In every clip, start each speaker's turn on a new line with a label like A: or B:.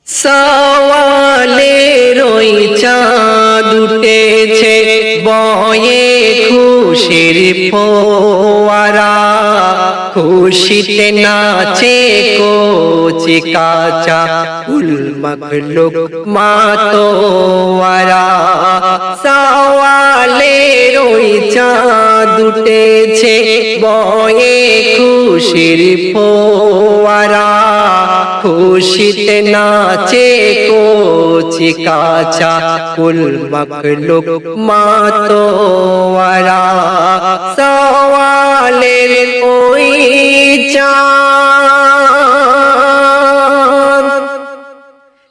A: সওয়ালের ওই চাঁদ উঠেছে বয়ে খুশির ফোয়ারা, খুশিতে নাচে কোচি কাঁচা কুল মখলুক মাতোয়ারা। সওয়ালের ওই চাঁদ উঠেছে বয়ে খুশির ফোয়ারা, খুশিতে নাচে কোচি কাঁচা কুল মখলুক মাতোয়ারা। সওয়ালের ওই চাঁদ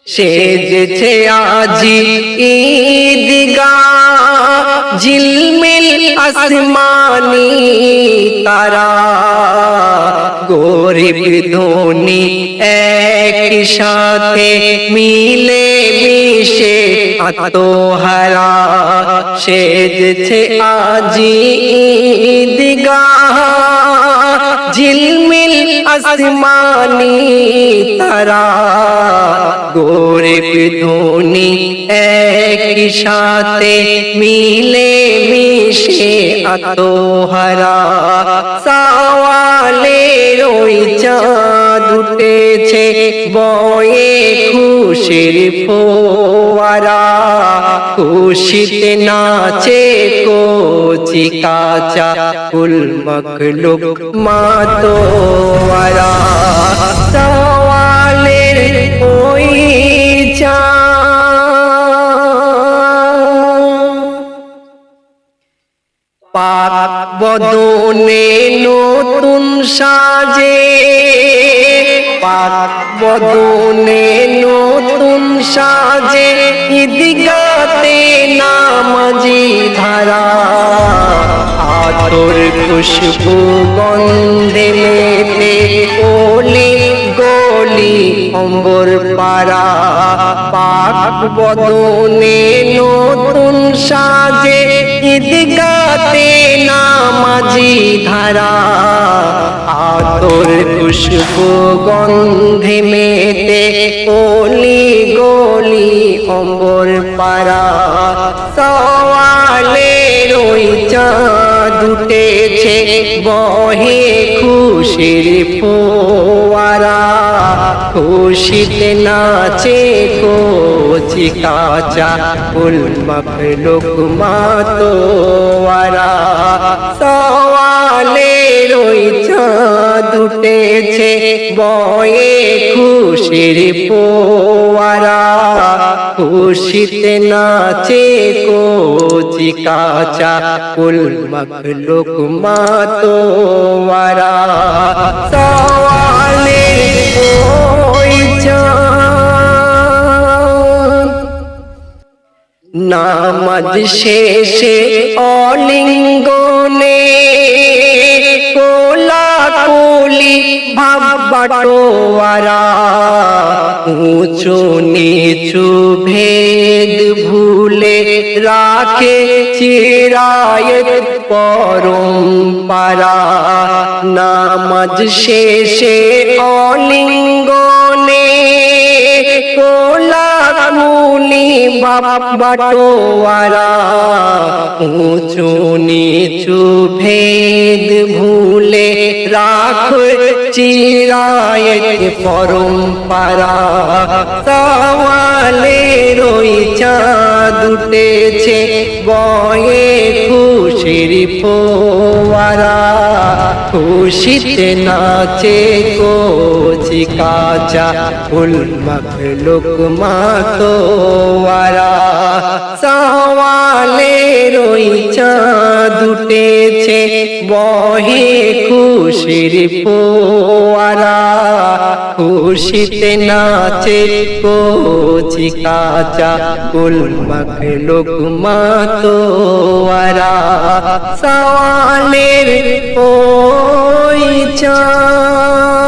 A: সেজেছে আজি ঈদগাহ, ঝিলমিল আসমানি তারা, গরিব ধনী একসাথে মিলে মিশে আত্মহারা। সেজেছে আজি ঈদগাহ, ঝিলমিল আসমানি তারা, গরিব ধনী একসাথে মিলে মিশে আত্মহারা। সওয়ালের ওই চাঁদ উঠেছে বয়ে খুশির ফোয়ারা, খুশিতে নাচে কোচি কাঁচা কুল মখলুক মাতোয়ারা। সওয়ালের ওই পাক বদনে নতুন সাজে, পাক বদনে নতুন সাজে ঈদগাতে নামাজি ধারা, আতর খুশবু গন্ধে মেতে ওলি গলি অম্বর পারা। পাক বদনে নতুন সাজে ঈদগাতে নামাজি ধারা, আতর খুশবু গন্ধে মেতে ওলি গলি অম্বর পারা। সওয়ালের ওই চাঁদ উঠেছে বহে খুশির ফোয়ারা, খুশিতে নাচে কোচি কাঁচা কুল মখলুক মাতোয়ারা। সওয়ালের ওই চাঁদ উঠেছে বয়ে খুশির ফোয়ারা, খুশিতে নাচে কোচি কাঁচা কুল মখলুক মাতোয়ারা। সওয়ালের ওই চাঁদ নামাজ শেষে অলিঙ্গনে কোলাকুলি ভাব বাটোয়ারা, উঁচু নিচু ভেদ ভুলে রাখে চিরায়ত পরম্পরা। নামাজ শেষে অলিঙ্গনে কোলাকুলি ভাব বাটোয়ারা, উঁচু নিচু ভেদ ভুলে রাখে চিরায়ত পরম্পরা। সওয়ালের ওই চাঁদ উঠেছে বয়ে খুশির ফোয়ারা, খুশিতে নাচে কোচি কাঁচা কুল মখলুক মাতোয়ারা। সওয়ালের ওই চাঁদ উঠেছে বহে খুশির ফোয়ারা, খুশিতে নাচে কোচি কাঁচা কুল মখলুক মাতোয়ারা। সওয়ালের ওই চাঁদ।